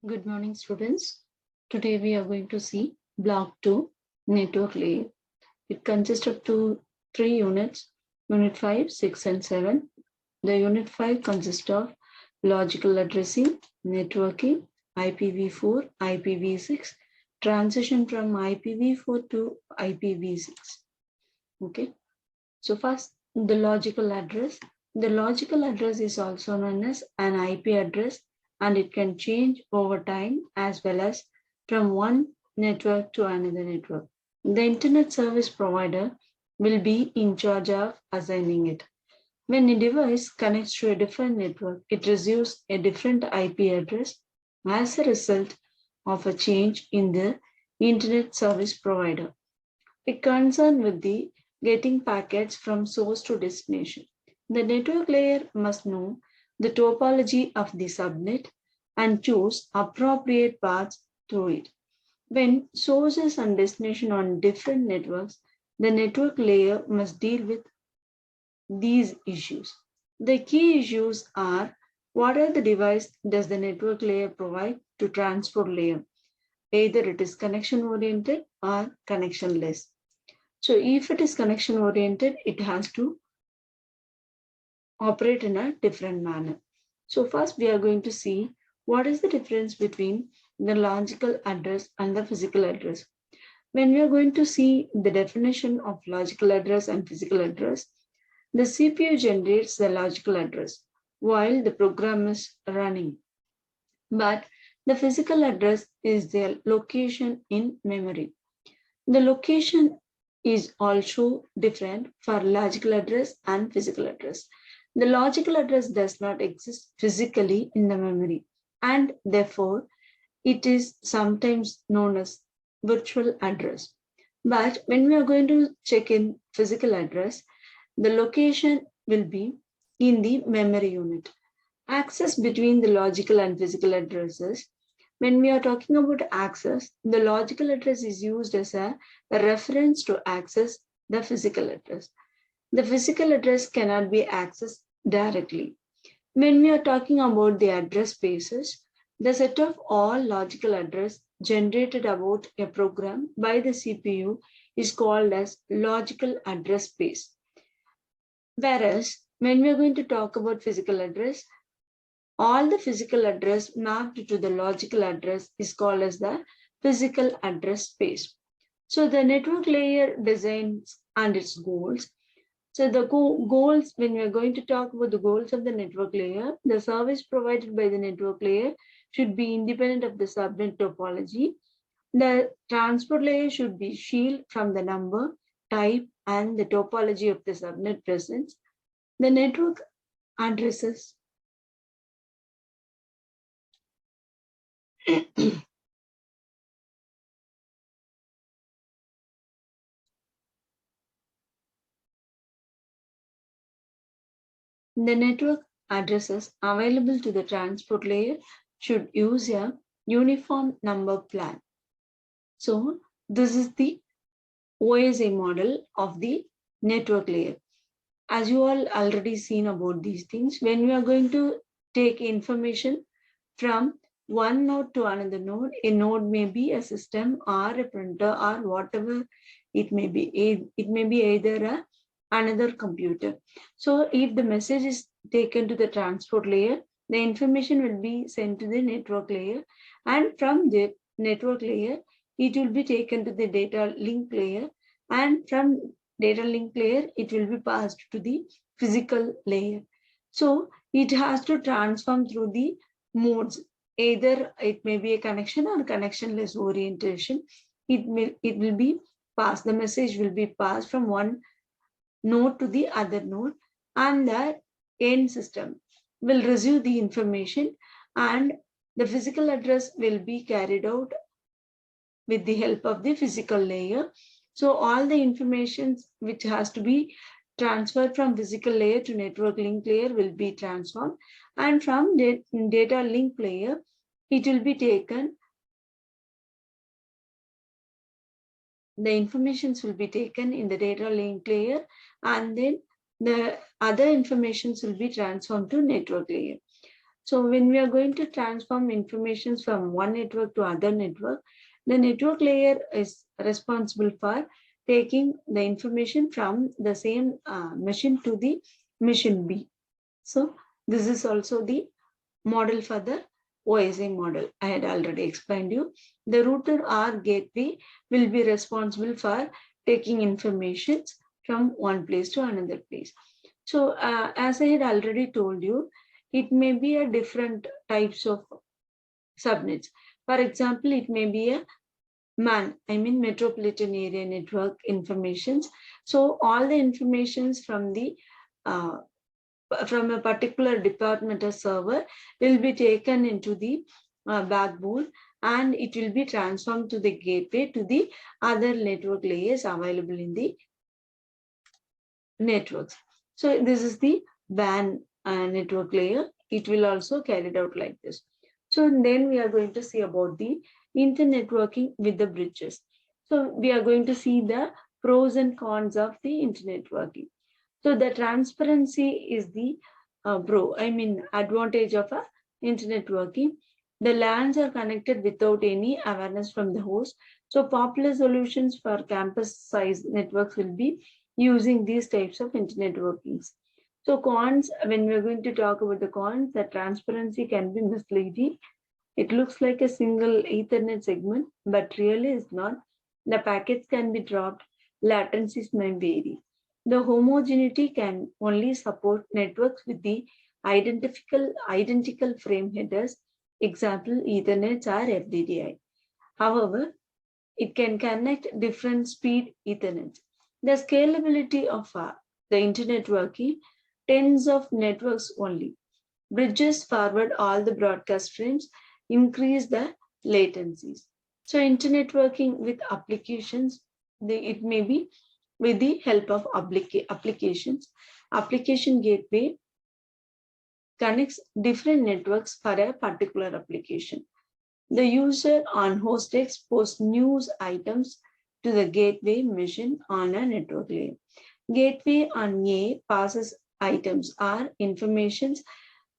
Good morning, students. Today we are going to see Block 2 Network Layer. It consists of three units, Unit 5, 6, and 7. The Unit 5 consists of logical addressing, networking, IPv4, IPv6, transition from IPv4 to IPv6. Okay. So first, the logical address. The logical address is also known as an IP address, and it can change over time as well as from one network to another network. The internet service provider will be in charge of assigning it. When a device connects to a different network, it receives a different IP address as a result of a change in the internet service provider. A concern with the getting packets from source to destination. The network layer must know the topology of the subnet and choose appropriate paths through it. When sources and destination on different networks, the network layer must deal with these issues. The key issues are: what are the device does the network layer provide to transport layer? Either it is connection oriented or connectionless. So if it is connection oriented, it has to operate in a different manner. So first we are going to see what is the difference between the logical address and the physical address. When we are going to see the definition of logical address and physical address, the CPU generates the logical address while the program is running. But the physical address is the location in memory. The location is also different for logical address and physical address. The logical address does not exist physically in the memory, and therefore it is sometimes known as virtual address. But when we are going to check in physical address, the location will be in the memory unit. Access between the logical and physical addresses. When we are talking about access, the logical address is used as a reference to access the physical address. The physical address cannot be accessed directly. When we are talking about the address spaces, the set of all logical address generated about a program by the CPU is called as logical address space. Whereas when we are going to talk about physical address, all the physical address mapped to the logical address is called as the physical address space. So the network layer designs and its goals. So the goals, when we are going to talk about the goals of the network layer, the service provided by the network layer should be independent of the subnet topology. The transport layer should be shielded from the number, type, and the topology of the subnet presence. The network addresses The network addresses available to the transport layer should use a uniform number plan. So this is the OSI model of the network layer. As you all already seen about these things, when we are going to take information from one node to another node, a node may be a system or a printer or whatever it may be. It may be either another computer. So if the message is taken to the transport layer, the information will be sent to the network layer, and from the network layer, it will be taken to the data link layer, and from data link layer, it will be passed to the physical layer. So it has to transform through the modes. Either it may be a connection or connectionless orientation. It will be passed. The message will be passed from one node to the other node, and the end system will receive the information, and the physical address will be carried out with the help of the physical layer. So all the information which has to be transferred from physical layer to network link layer will be transformed, and from the data link layer, it will be taken. The informations will be taken in the data link layer, and then the other informations will be transformed to network layer. So when we are going to transform information from one network to other network, the network layer is responsible for taking the information from the same machine to the machine B. So this is also the model for the OSI model. I had already explained you. The router or gateway will be responsible for taking information from one place to another place. So as I had already told you, it may be a different types of subnets. For example, it may be a metropolitan area network informations. So all the informations uh, from a particular departmental server will be taken into the backbone, and it will be transformed to the gateway to the other network layers available in the networks. So this is the WAN network layer. It will also carried out like this. So then we are going to see about the internetworking with the bridges. So we are going to see the pros and cons of the internetworking. So the transparency is the advantage of a internet working. The LANs are connected without any awareness from the host. So popular solutions for campus size networks will be using these types of internet workings. So cons, when we're going to talk about the cons, the transparency can be misleading. It looks like a single Ethernet segment, but really is not. The packets can be dropped, latencies may vary. The homogeneity can only support networks with the identical frame headers, example Ethernet or FDDI. However, it can connect different speed Ethernet. The scalability of the internet working, tens of networks only. Bridges forward all the broadcast streams, increase the latencies. So internet working with applications, it may be with the help of applications. Application gateway connects different networks for a particular application. The user on host X posts news items to the gateway machine on a network layer. Gateway on A passes items or informations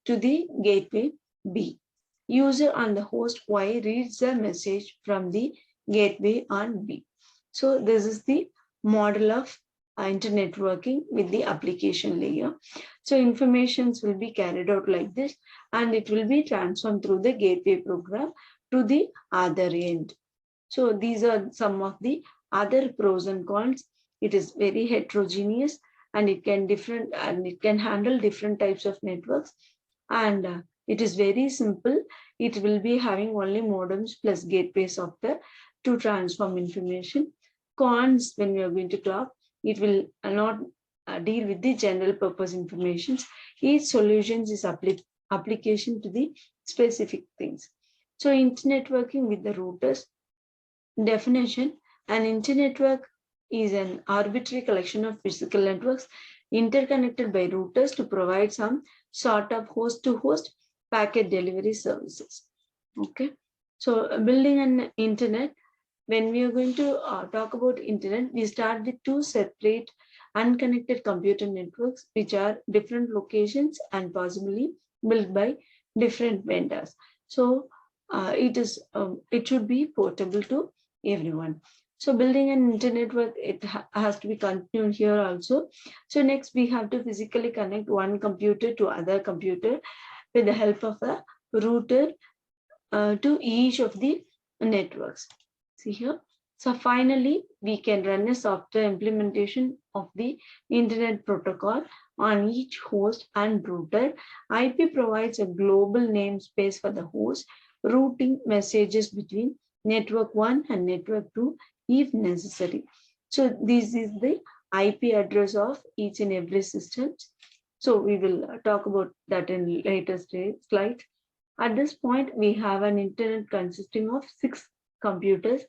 to the gateway B. User on the host Y reads the message from the gateway on B. So this is the model of internet working with the application layer. So informations will be carried out like this, and it will be transformed through the gateway program to the other end. So these are some of the other pros and cons. It is very heterogeneous, and it can handle different types of networks, and it is very simple. It will be having only modems plus gateway software to transform information. Cons, when we are going to talk, it will not deal with the general purpose informations. Each solution is application to the specific things. So internet working with the routers. Definition: an internetwork is an arbitrary collection of physical networks interconnected by routers to provide some sort of host-to-host packet delivery services. Okay, so building an internet. When we are going to talk about internet, we start with two separate unconnected computer networks, which are different locations and possibly built by different vendors. So it should be portable to everyone. So building an internet network, it has to be continued here also. So next we have to physically connect one computer to other computer with the help of a router to each of the networks. See here. So finally, we can run a software implementation of the internet protocol on each host and router. IP provides a global namespace for the host, routing messages between network 1 and network 2 if necessary. So this is the IP address of each and every system. So we will talk about that in later slides. At this point, we have an internet consisting of 6 computers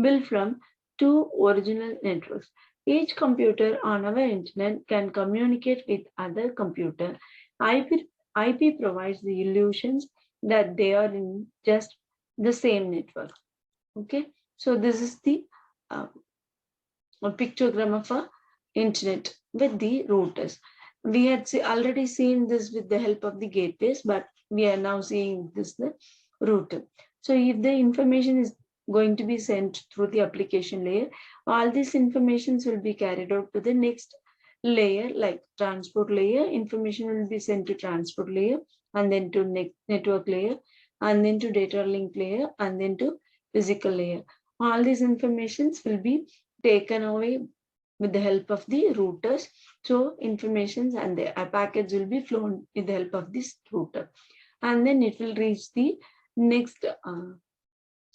built from 2 original networks. Each computer on our internet can communicate with other computer. IP provides the illusions that they are in just the same network. Okay, so this is the a pictogram of a internet with the routers. We had already seen this with the help of the gateways, but we are now seeing this the router. So if the information is going to be sent through the application layer, all these informations will be carried out to the next layer, like transport layer. Information will be sent to transport layer, and then to network layer, and then to data link layer, and then to physical layer. All these informations will be taken away with the help of the routers. So informations and the packets will be flown with the help of this router, and then it will reach the next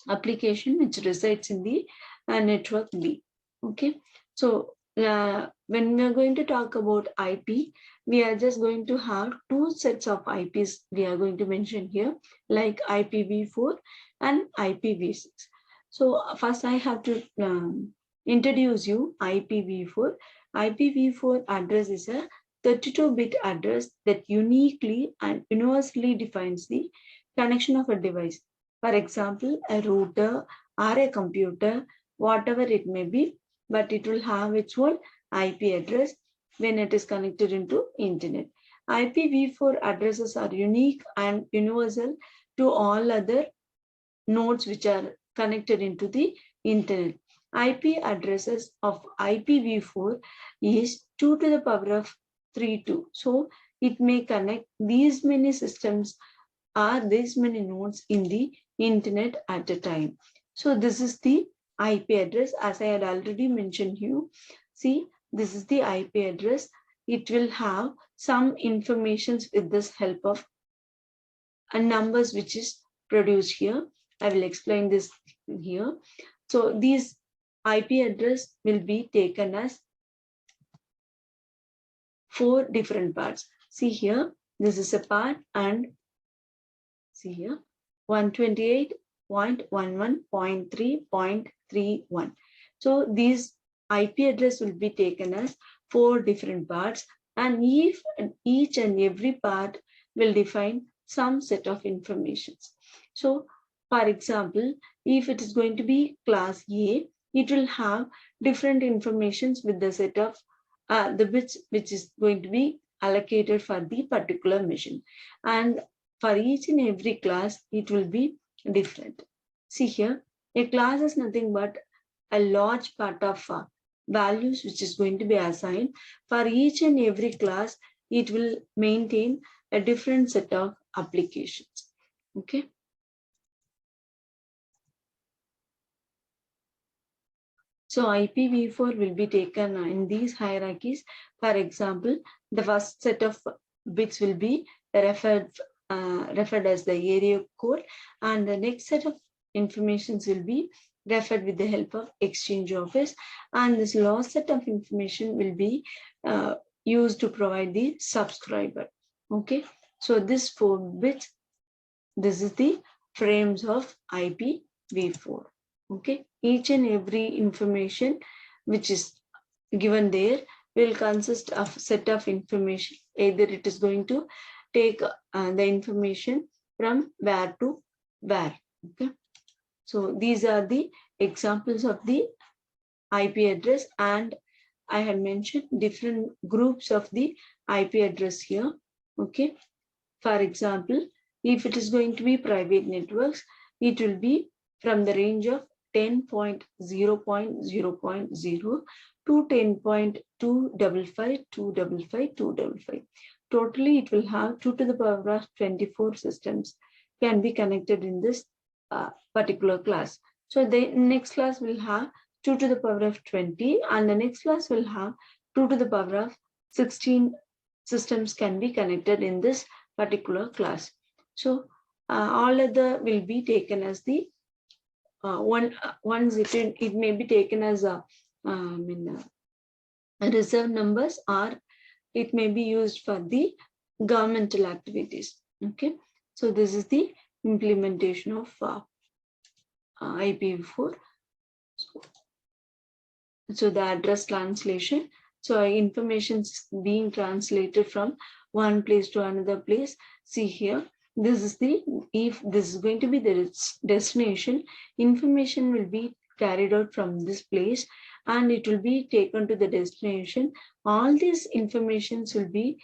application which resides in the network B. Okay, so when we are going to talk about IP, we are just going to have two sets of IPs we are going to mention here, like IPv4 and IPv6. So first I have to introduce you IPv4. IPv4 address is a 32-bit address that uniquely and universally defines the connection of a device. For example, a router or a computer, whatever it may be, but it will have its own IP address when it is connected into internet. IPv4 addresses are unique and universal to all other nodes which are connected into the internet. IP addresses of IPv4 is 2 to the power of 32. So it may connect these many systems or these many nodes in the internet at a time. So this is the IP address, as I had already mentioned you. See, this is the IP address. It will have some information with this help of numbers which is produced here. I will explain this here. So these IP address will be taken as 4 different parts. See here, this is a part, and see here, 128.11.3.31. So these IP address will be taken as 4 different parts, and if each and every part will define some set of informations. So for example, if it is going to be class A, it will have different informations with the set of the bits which is going to be allocated for the particular machine. And for each and every class, it will be different. See here, a class is nothing but a large part of values which is going to be assigned. For each and every class, it will maintain a different set of applications. Okay. So IPv4 will be taken in these hierarchies. For example, the first set of bits will be referred as the area code, and the next set of informations will be referred with the help of exchange office, and this last set of information will be used to provide the subscriber. Okay, so this 4 bits, this is the frames of IPv4. Okay, each and every information which is given there will consist of set of information. Either it is going to take the information from where to where. Okay, so these are the examples of the IP address, and I had mentioned different groups of the IP address here. Okay, for example, if it is going to be private networks, it will be from the range of 10.0.0.0 to 10.255.255.255. Totally, it will have 2 to the power of 24 systems can be connected in this particular class. So the next class will have 2 to the power of 20, and the next class will have 2 to the power of 16 systems can be connected in this particular class. So all other will be taken as the once it may be taken as a reserve numbers, or it may be used for the governmental activities. Okay, so this is the implementation of IPv4. So the address translation. So information is being translated from one place to another place. See here, this is the, if this is going to be the destination, information will be carried out from this place and it will be taken to the destination. All these informations will be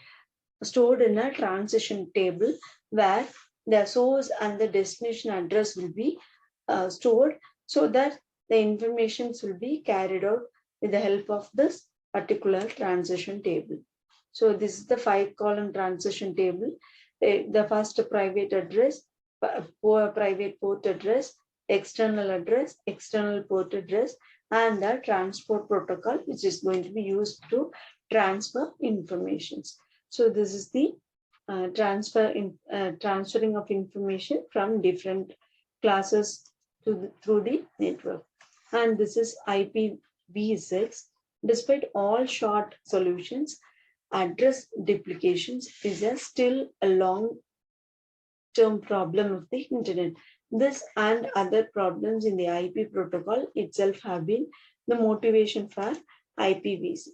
stored in a transition table where the source and the destination address will be stored, so that the informations will be carried out with the help of this particular transition table. So this is the 5-column transition table. The first private address, private port address, external port address, and the transport protocol, which is going to be used to transfer informations. So this is the transferring of information from different classes through the network. And this is IPv6. Despite all short solutions, address duplications is still a long-term problem of the internet. This and other problems in the IP protocol itself have been the motivation for IPv6.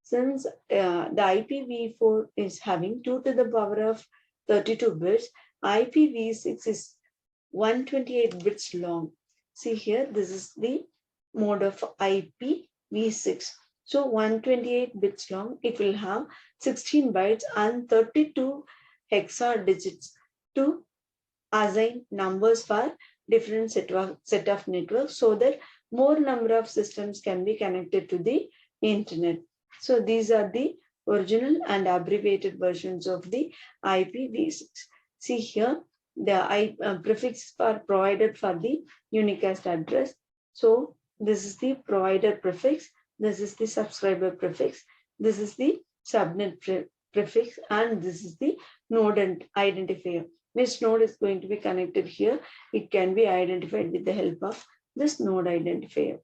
Since the IPv4 is having 2 to the power of 32 bits, IPv6 is 128 bits long. See here, this is the mode of IPv6. So 128 bits long, it will have 16 bytes and 32 hexa digits to assign numbers for different set of networks, so that more number of systems can be connected to the internet. So these are the original and abbreviated versions of the IPv6. See here, the prefixes are provided for the unicast address. So this is the provider prefix, this is the subscriber prefix, this is the subnet prefix, and this is the node identifier. Which node is going to be connected here? It can be identified with the help of this node identifier.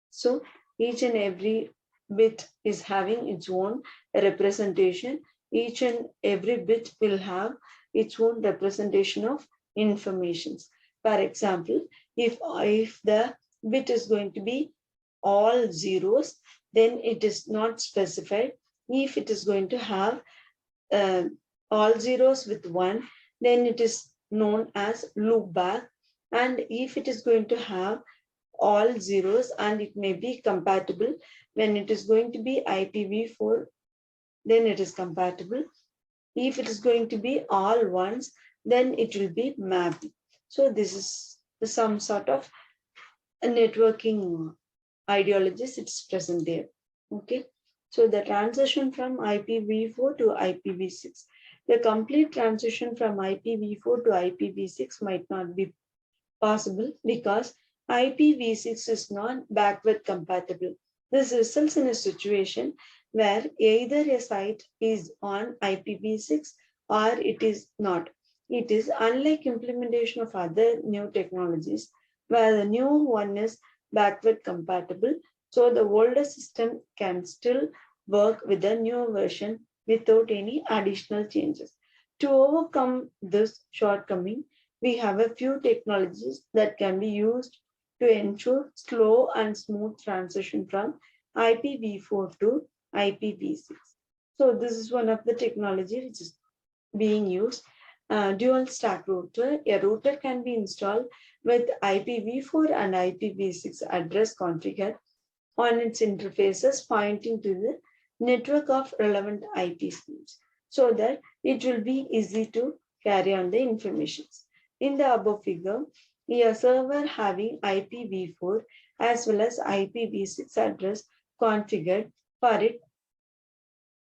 So each and every bit is having its own representation. Each and every bit will have its own representation of informations. For example, if the bit is going to be all zeros, then it is not specified. If it is going to have all zeros with 1, then it is known as loopback. And if it is going to have all zeros and it may be compatible, when it is going to be IPv4, then it is compatible. If it is going to be all ones, then it will be mapped. So this is some sort of a networking ideologies, it's present there. Okay. So the transition from IPv4 to IPv6. The complete transition from IPv4 to IPv6 might not be possible because IPv6 is not backward compatible. This results in a situation where either a site is on IPv6 or it is not. It is unlike implementation of other new technologies where the new one is backward compatible. So the older system can still work with the new version without any additional changes. To overcome this shortcoming, we have a few technologies that can be used to ensure slow and smooth transition from IPv4 to IPv6. So this is one of the technology which is being used. Dual stack router. A router can be installed with IPv4 and IPv6 address configured on its interfaces pointing to the network of relevant IP schemes, so that it will be easy to carry on the information. In the above figure, a server having IPv4 as well as IPv6 address configured for it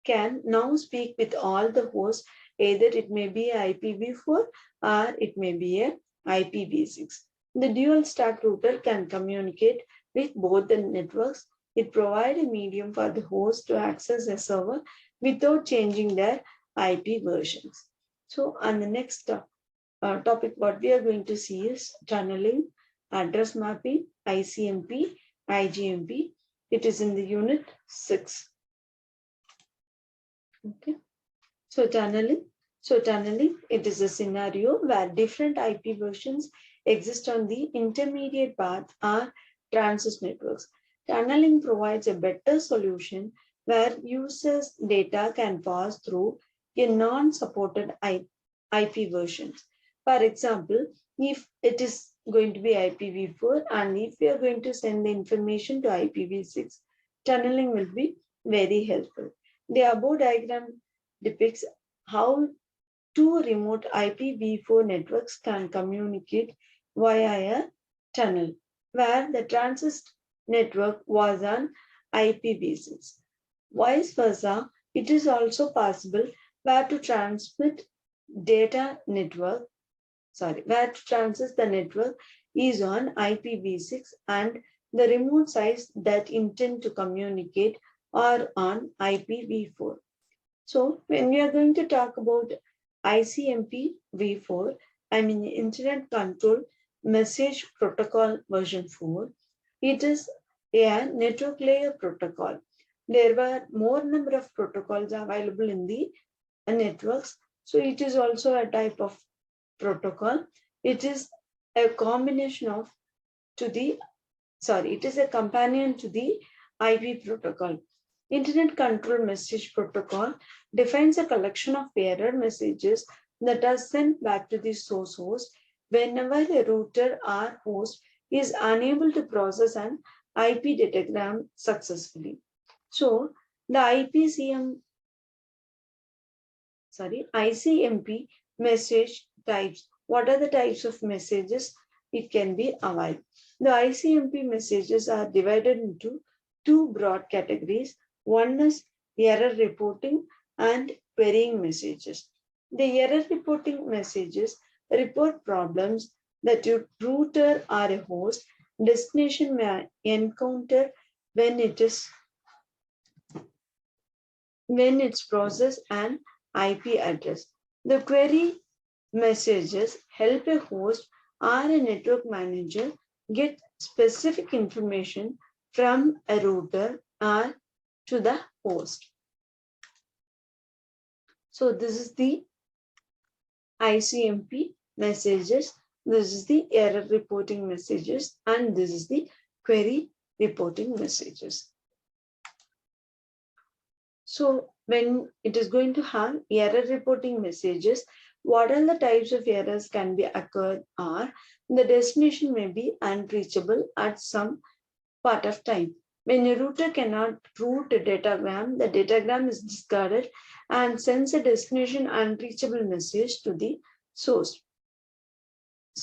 can now speak with all the hosts, either it may be IPv4 or it may be a IPv6. The dual stack router can communicate with both the networks. It provides a medium for the host to access a server without changing their IP versions. So on the next topic, what we are going to see is tunneling, address mapping, ICMP, IGMP. It is in the unit 6. Okay. So tunneling. It is a scenario where different IP versions exist on the intermediate path or transit networks. Tunneling provides a better solution where users' data can pass through a non-supported IP versions. For example, if it is going to be IPv4 and if we are going to send the information to IPv6, tunneling will be very helpful. The above diagram depicts how two remote IPv4 networks can communicate via a tunnel, where the transit network was on IPv6. Vice versa, it is also possible where to transmit data network, where to transit the network is on IPv6 and the remote sites that intend to communicate are on IPv4. So when we are going to talk about ICMP v4, I mean Internet Control Message Protocol version 4, it is a network layer protocol. There were more number of protocols available in the networks. So it is also a type of protocol. It is a combination of it is a companion to the IP protocol. Internet Control Message Protocol defines a collection of error messages that are sent back to the source host whenever the router or host is unable to process an IP datagram successfully. So the ICMP message types. What are the types of messages it can be avoided? The ICMP messages are divided into two broad categories. One is error reporting and querying messages. The error reporting messages report problems that your router or a host destination may encounter when it's processed an IP address. The query messages help a host or a network manager get specific information from a router or to the host. So this is the ICMP messages, this is the error reporting messages, and this is the query reporting messages. So when it is going to have error reporting messages, what are the types of errors can be occurred are the destination may be unreachable at some part of time. When a router cannot route a datagram, the datagram is discarded and sends a destination unreachable message to the source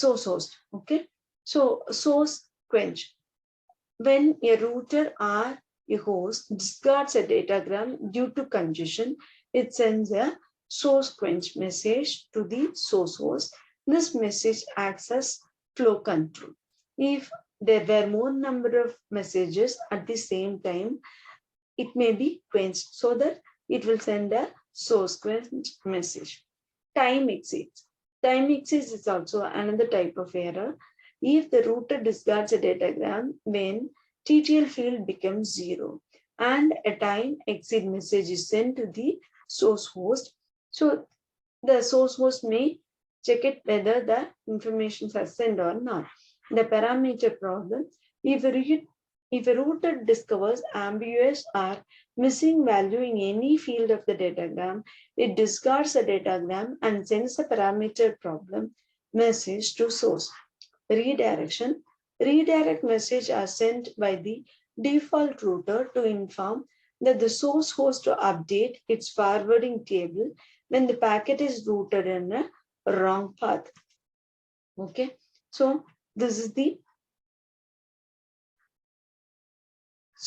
host. Okay. So source quench. When a router or a host discards a datagram due to congestion, it sends a source quench message to the source host. This message acts as flow control. If there were more number of messages at the same time, it may be quenched so that it will send a source quench message. Time exceeds. Time exceeds is also another type of error. If the router discards a datagram when TTL field becomes 0 and a time exceed message is sent to the source host, so the source host may check it whether the information are sent or not. The parameter problem, if a router discovers ambiguous or missing value in any field of the datagram, it discards the datagram and sends a parameter problem message to source. Redirection. Redirect message are sent by the default router to inform that the source host to update its forwarding table when the packet is routed in a wrong path. Okay, so this is the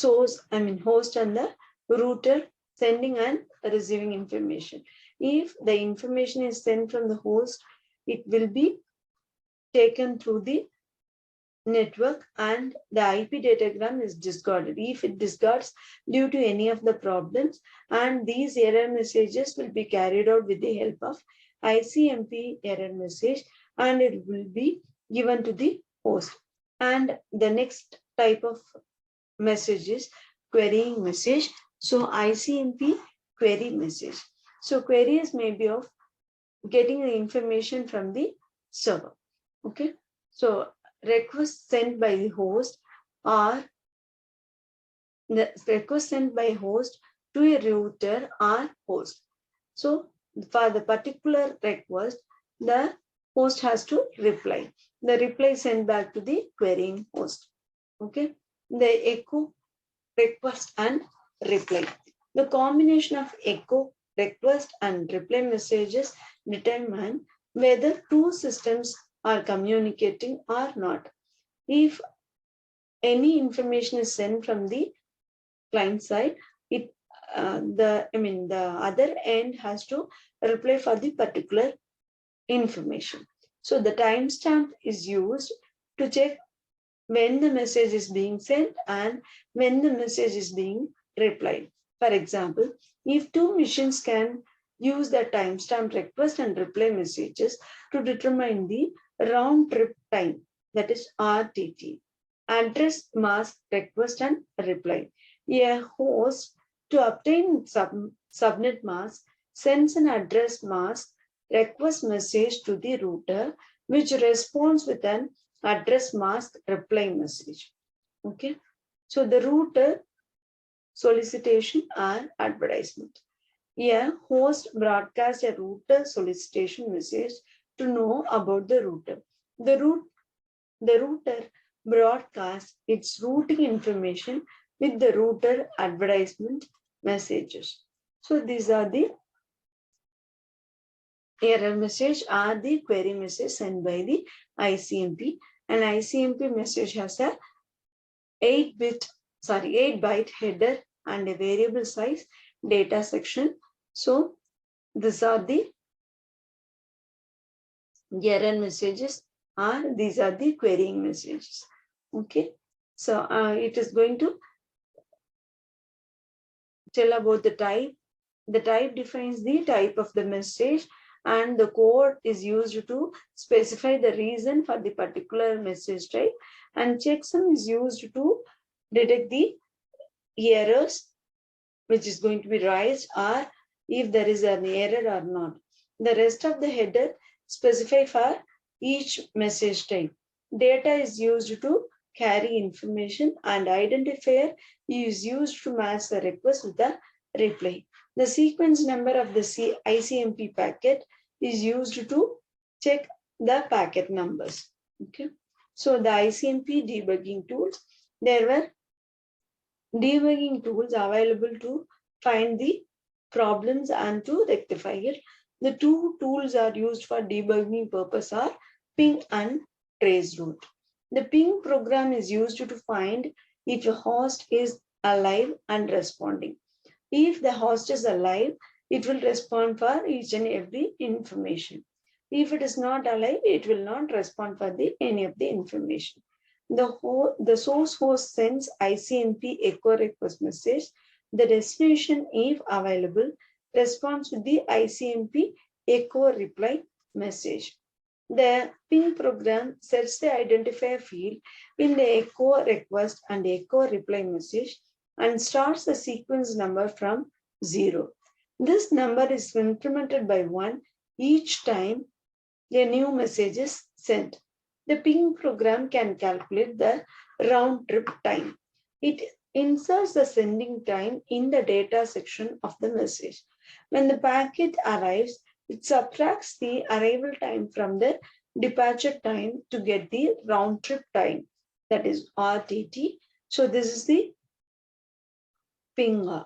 host and the router sending and receiving information. If the information is sent from the host, it will be taken through the network and the IP datagram is discarded. If it discards due to any of the problems, and these error messages will be carried out with the help of ICMP error message, and it will be given to the host. And the next type of message is querying message. So ICMP query message. So queries may be of getting the information from the server. Okay, so request sent by the host or the request sent by host to a router or host. So for the particular request, the host has to reply. The reply sent back to the querying host. Okay, the echo, request and reply. The combination of echo, request and reply messages determine whether two systems are communicating or not. If any information is sent from the client side, it the other end has to reply for the particular information. So the timestamp is used to check when the message is being sent and when the message is being replied. For example, if two machines can use the timestamp request and reply messages to determine the round trip time, that is RTT, address mask request and reply. A host to obtain subnet mask sends an address mask request message to the router, which responds with an address mask reply message. Okay, so the router solicitation and advertisement. A host broadcasts a router solicitation message to know about the router. The router broadcasts its routing information with the router advertisement messages. So these are the error message or the query message sent by the ICMP. An ICMP message has a 8-byte header and a variable size data section. So these are the error messages, or these are the querying messages. Okay, so it is going to tell about the type. The type defines the type of the message, and the code is used to specify the reason for the particular message type, and checksum is used to detect the errors which is going to be raised, or if there is an error or not. The rest of the header specify for each message type. Data is used to carry information, and identifier is used to match the request with the reply. The sequence number of the ICMP packet is used to check the packet numbers. Okay. So the ICMP debugging tools, there were debugging tools available to find the problems and to rectify it. The two tools are used for debugging purpose are ping and traceroute. The ping program is used to find if a host is alive and responding. If the host is alive, it will respond for each and every information. If it is not alive, it will not respond for any of the information. The source host sends ICMP echo request message. The destination, if available, responds with the ICMP echo reply message. The ping program sets the identifier field in the echo request and echo reply message and starts the sequence number from 0. This number is incremented by 1 each time a new message is sent. The ping program can calculate the round trip time. It inserts the sending time in the data section of the message. When the packet arrives, it subtracts the arrival time from the departure time to get the round trip time, that is RTT. So this is the ping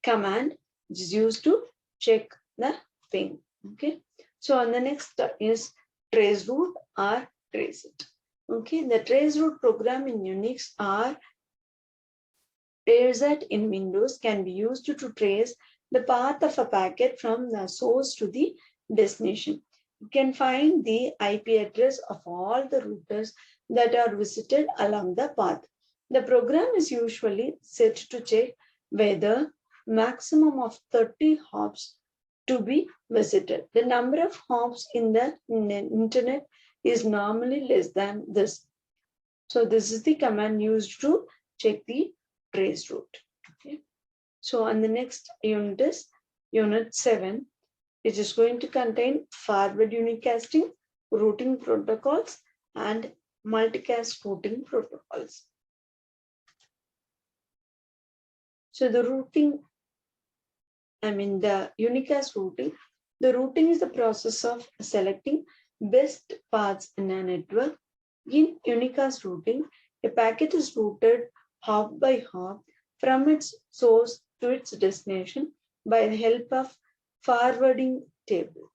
command which is used to check the ping. Okay. So on the next is traceroute or traceit. Okay, the traceroute program in Unix or traceit in Windows can be used to trace the path of a packet from the source to the destination. You can find the IP address of all the routers that are visited along the path. The program is usually set to check whether maximum of 30 hops to be visited. The number of hops in the internet is normally less than this. So this is the command used to check the traceroute. Okay. So on the next unit is unit 7, which is going to contain forward unicasting, routing protocols, and multicast routing protocols. So the unicast routing. The routing is the process of selecting best paths in a network. In unicast routing, a packet is routed hop by hop from its source to its destination by the help of forwarding tables.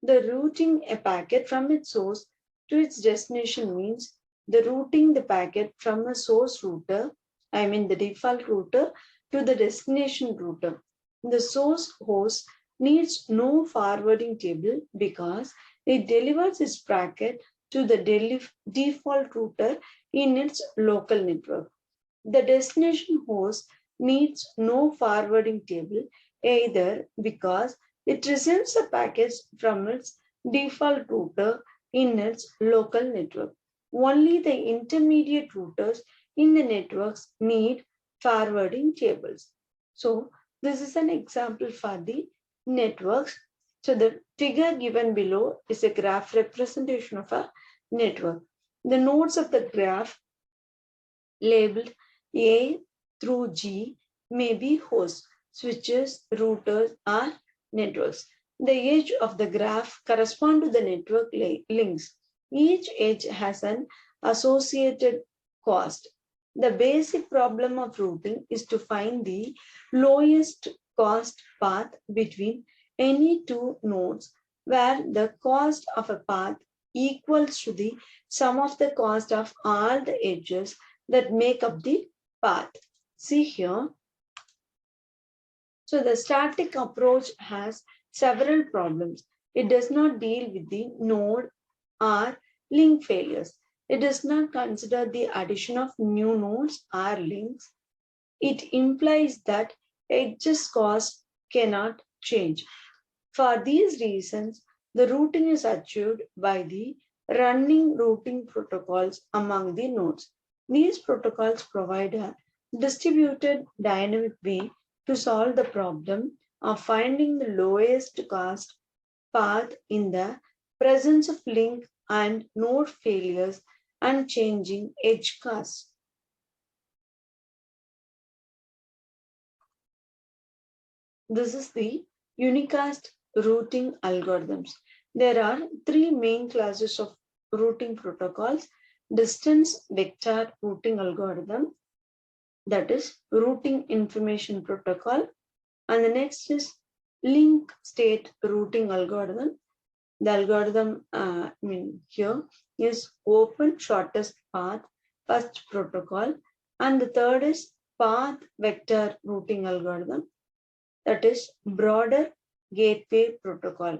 The routing a packet from its source to its destination means the routing the packet from a source router, I mean the default router, to the destination router. The source host needs no forwarding table because it delivers its packet to the default router in its local network. The destination host needs no forwarding table either because it receives a package from its default router in its local network. Only the intermediate routers in the networks need forwarding tables. So this is an example for the networks. So the figure given below is a graph representation of a network. The nodes of the graph labeled A through G may be hosts, switches, routers, or networks. The edge of the graph correspond to the network links. Each edge has an associated cost. The basic problem of routing is to find the lowest cost path between any two nodes where the cost of a path equals to the sum of the cost of all the edges that make up the path. See here. So the static approach has several problems. It does not deal with the node or link failures. It does not consider the addition of new nodes or links. It implies that edges cost cannot change. For these reasons, the routing is achieved by the running routing protocols among the nodes. These protocols provide a distributed dynamic way to solve the problem of finding the lowest cost path in the presence of link and node failures and changing edge costs. This is the unicast routing algorithms. There are three main classes of routing protocols: distance vector routing algorithm, that is routing information protocol, and the next is link state routing algorithm. The algorithm here is open shortest path first protocol, and the third is path vector routing algorithm, that is broader gateway protocol.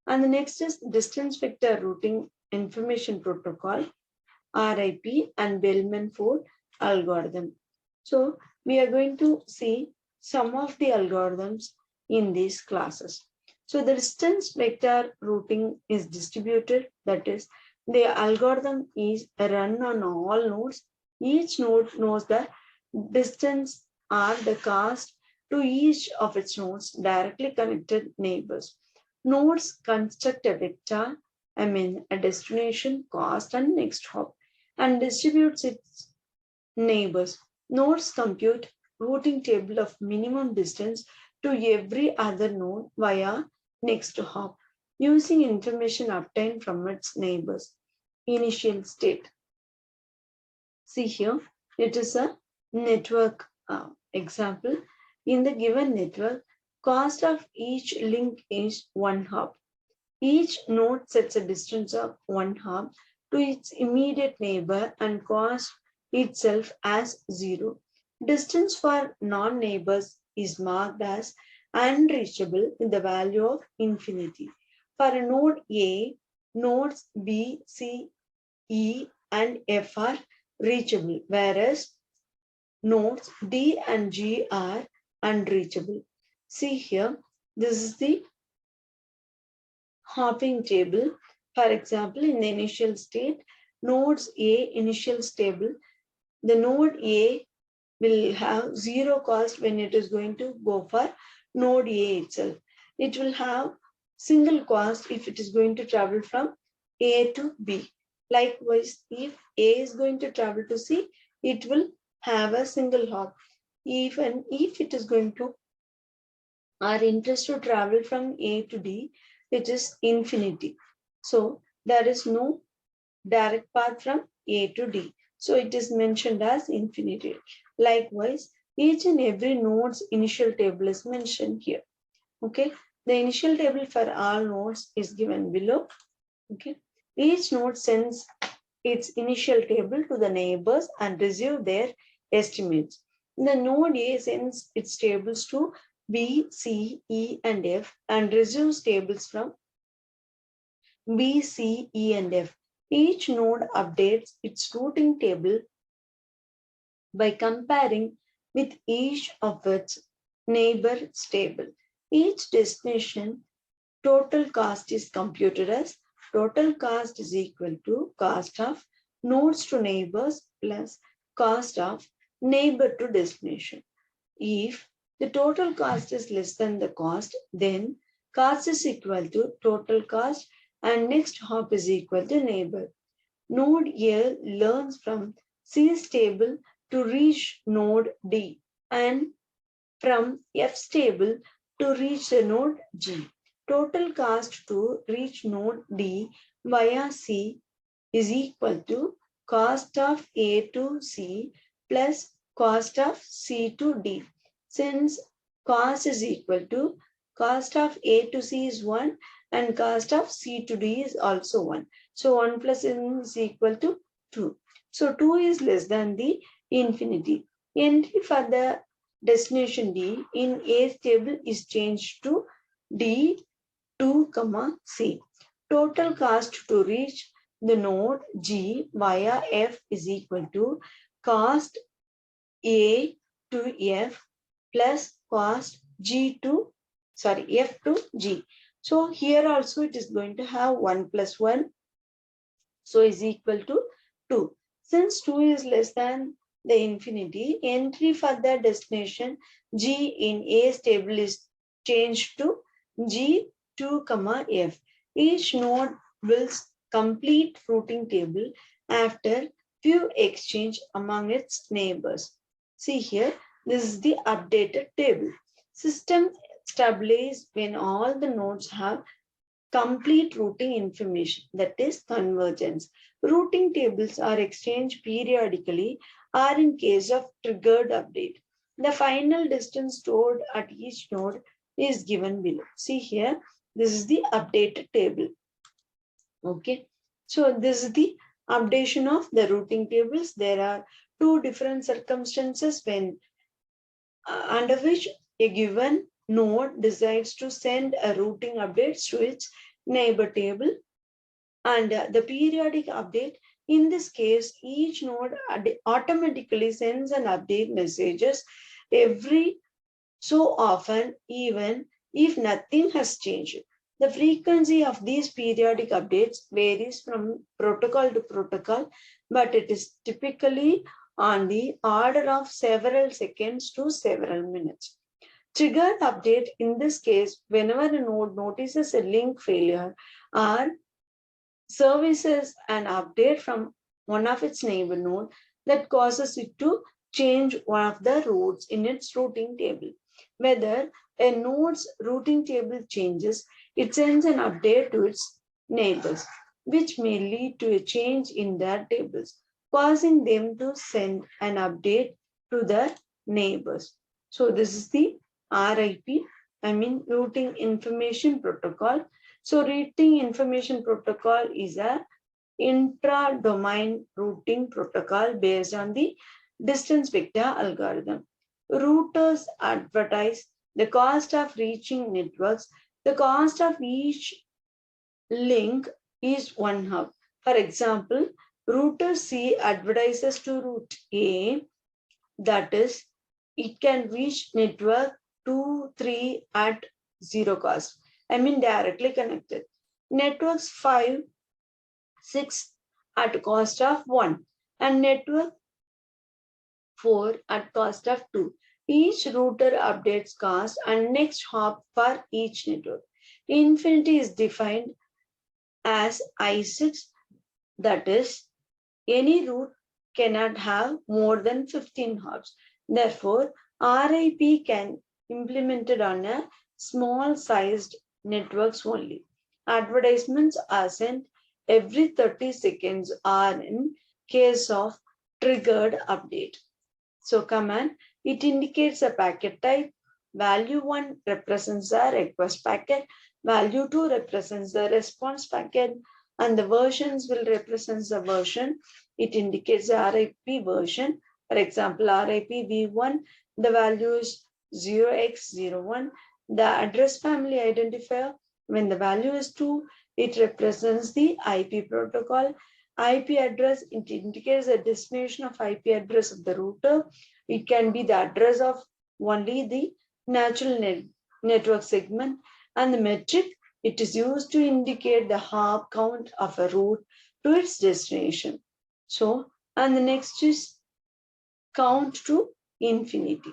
And the next is distance vector routing information protocol, RIP, and Bellman-Ford algorithm. So we are going to see some of the algorithms in these classes. So the distance vector routing is distributed, that is the algorithm is run on all nodes. Each node knows the distance or the cost to each of its nodes directly connected neighbors. Nodes construct a vector, a destination, cost, and next hop, and distributes its neighbors. Nodes compute routing table of minimum distance to every other node via next hop using information obtained from its neighbors. Initial state. See here, it is a network example. In the given network, cost of each link is 1 hop. Each node sets a distance of 1 hop to its immediate neighbor and cost itself as 0. Distance for non-neighbors is marked as unreachable with the value of infinity. For a node A, nodes B, C, E, and F are reachable, whereas nodes D and G are unreachable. See here, this is the hopping table. For example, in the initial state, nodes A initial stable, the node A will have 0 cost when it is going to go for node A itself. It will have single cost if it is going to travel from A to B. Likewise, if A is going to travel to C, it will have a single hop. Even if it is going to our interest to travel from A to D, it is infinity. So there is no direct path from A to D. So it is mentioned as infinity. Likewise, Each and every node's initial table is mentioned here. Okay, the initial table for all nodes is given below. Okay, each node sends its initial table to the neighbors and receive their estimates. The node A sends its tables to B, C, E, and F and receives tables from B, C, E, and F. Each node updates its routing table by comparing with each of its neighbor's table. Each destination total cost is computed as total cost is equal to cost of nodes to neighbors plus cost of neighbor to destination. If the total cost is less than the cost, then cost is equal to total cost and next hop is equal to neighbor. Node A learns from C's table to reach node D and from F's table to reach the node G. Total cost to reach node D via C is equal to cost of A to C plus cost of C to D. Since cost is equal to cost of A to C is 1 and cost of C to D is also 1. So 1 plus n is equal to 2. So 2 is less than the infinity. Entry for the destination D in A's table is changed to D2, C. Total cost to reach the node G via F is equal to cost A to F plus cost F to G. So here also it is going to have 1 plus 1. So is equal to 2. Since 2 is less than the infinity, entry for the destination G in A's table is changed to G2, F. Each node will complete routing table after few exchange among its neighbors. See here, this is the updated table. System stabilized when all the nodes have complete routing information, that is convergence. Routing tables are exchanged periodically or in case of triggered update. The final distance stored at each node is given below. See here, this is the updated table. Okay, so this is the updation of the routing tables. There are two different circumstances when under which a given node decides to send a routing updates to its neighbor table and the periodic update. In this case, each node automatically sends an update messages every so often, even if nothing has changed. The frequency of these periodic updates varies from protocol to protocol, but it is typically on the order of several seconds to several minutes. Triggered update in this case, whenever a node notices a link failure or services an update from one of its neighbor node that causes it to change one of the routes in its routing table. Whether a node's routing table changes, it sends an update to its neighbors, which may lead to a change in their tables, causing them to send an update to their neighbors. So this is the RIP, Routing Information Protocol. So routing information protocol is a intra-domain routing protocol based on the distance vector algorithm. Routers advertise the cost of reaching networks. The cost of each link is 1 hop. For example, router C advertises to route A, that is, it can reach network 2, 3 at 0 cost. Directly connected. Networks 5, 6 at cost of 1 and network 4 at cost of 2. Each router updates cost and next hop for each network. Infinity is defined as I6, that is, any route cannot have more than 15 hops. Therefore, RIP can be implemented on a small sized networks only. Advertisements are sent every 30 seconds or in case of triggered update. So command It indicates a packet type. Value 1 represents the request packet. Value 2 represents the response packet. And the versions will represent the version. It indicates the RIP version. For example, RIP v1, the value is 0x01. The address family identifier, when the value is 2, it represents the IP protocol. IP address, it indicates the destination of IP address of the router. It can be the address of only the natural network segment. And the metric, it is used to indicate the hop count of a route to its destination. So, and the next is count to infinity.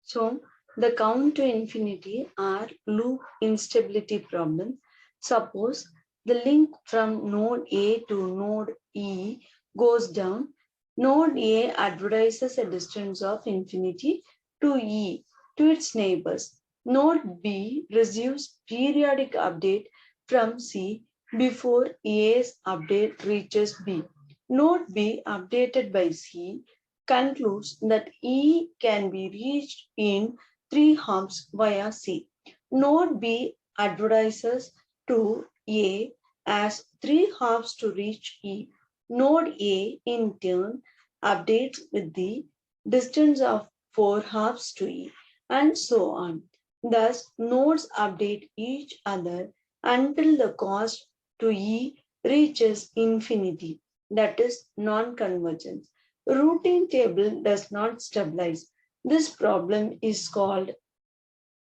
So the count to infinity are loop instability problem. Suppose the link from node A to node E goes down. Node A advertises a distance of infinity to E to its neighbors. Node B receives periodic update from C before A's update reaches B. Node B updated by C concludes that E can be reached in 3 hops via C. Node B advertises to A as 3 hops to reach E. Node A in turn updates with the distance of 4 hops to E, and so on. Thus, nodes update each other until the cost to E reaches infinity, that is non-convergence. Routing table does not stabilize. This problem is called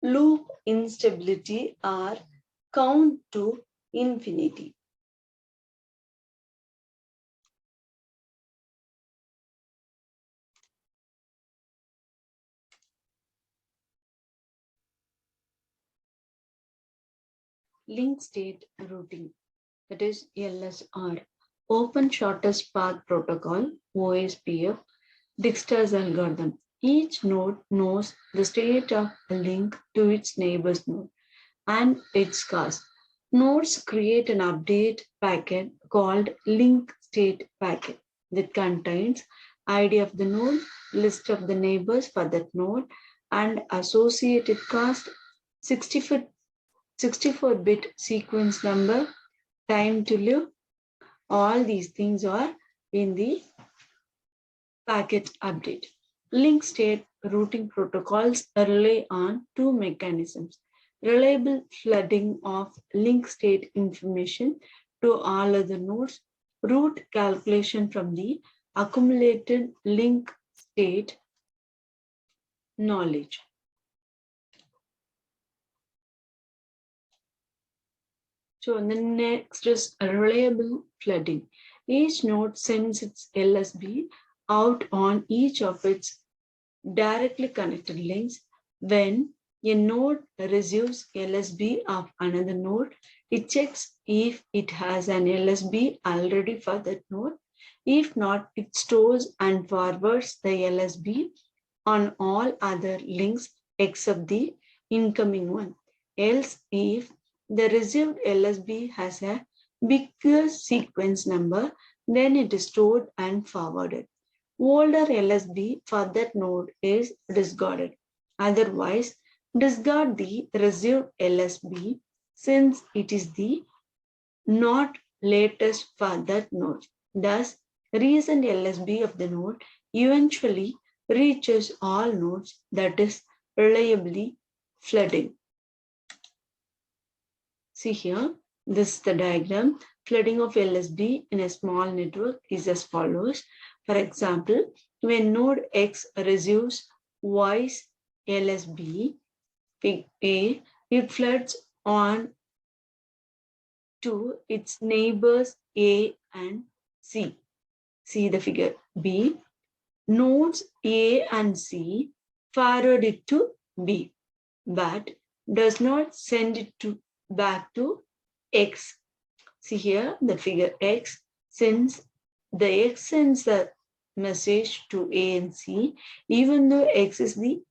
loop instability or count to infinity. Link state routing, that is LSR. Open Shortest Path Protocol, OSPF, Dijkstra's algorithm. Each node knows the state of a link to its neighbor's node and its cost. Nodes create an update packet called link state packet that contains ID of the node, list of the neighbors for that node, and associated cost, 64-bit sequence number, time to live. All these things are in the packet update. Link state routing protocols rely on two mechanisms: reliable flooding of link state information to all other nodes, route calculation from the accumulated link state knowledge. So the next is reliable flooding. Each node sends its LSB out on each of its directly connected links. When a node receives LSB of another node, it checks if it has an LSB already for that node. If not, it stores and forwards the LSB on all other links except the incoming one. Else, if the received LSB has a bigger sequence number, then it is stored and forwarded. Older LSB for that node is discarded. Otherwise, discard the received LSB since it is the not latest for that node. Thus, recent LSB of the node eventually reaches all nodes, that is reliably flooding. See here, this is the diagram. Flooding of LSB in a small network is as follows. For example, when node X receives Y's LSB, A, it floods on to its neighbors A and C. See the figure B. Nodes A and C forward it to B, but does not send it back to X. See here the figure X, since the X sends the message to A and C, even though X is the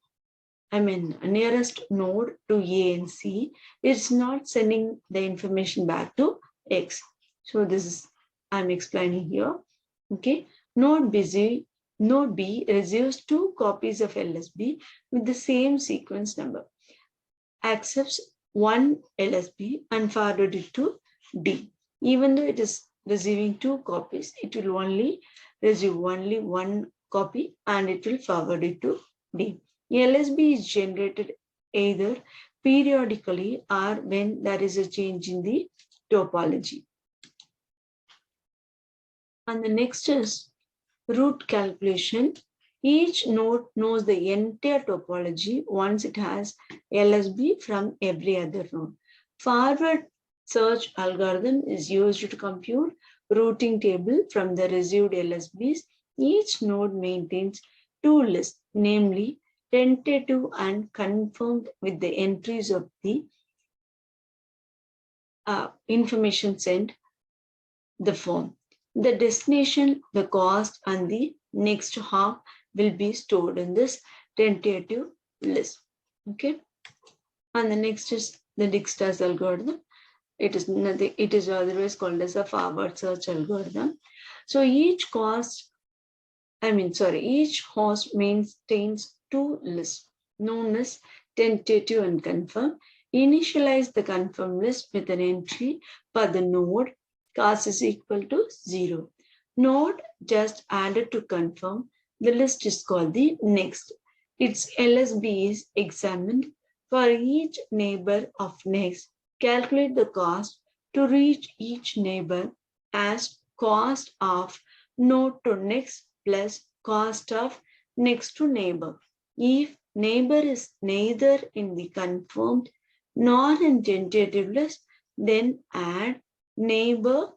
nearest node to A and C, it's not sending the information back to X. So this is, I'm explaining here. Okay, node B receives 2 copies of LSB with the same sequence number, accepts one LSB and forward it to D. Even though it is receiving 2 copies, it will only receive only 1 copy and it will forward it to D. LSB is generated either periodically or when there is a change in the topology. And the next is root calculation. Each node knows the entire topology once it has LSB from every other node. Forward search algorithm is used to compute routing table from the received LSBs. Each node maintains 2 lists, namely tentative and confirmed with the entries of the information sent, the form. The destination, the cost, and the next hop will be stored in this tentative list. Okay. And the next is the Dijkstra's algorithm. It is nothing, it is otherwise called as a forward search algorithm. So each host maintains 2 lists known as tentative and confirm. Initialize the confirm list with an entry for the node cost is equal to 0. Node just added to confirm. The list is called the next. Its LSB is examined for each neighbor of next. Calculate the cost to reach each neighbor as cost of node to next plus cost of next to neighbor. If neighbor is neither in the confirmed nor in tentative list, then add neighbor,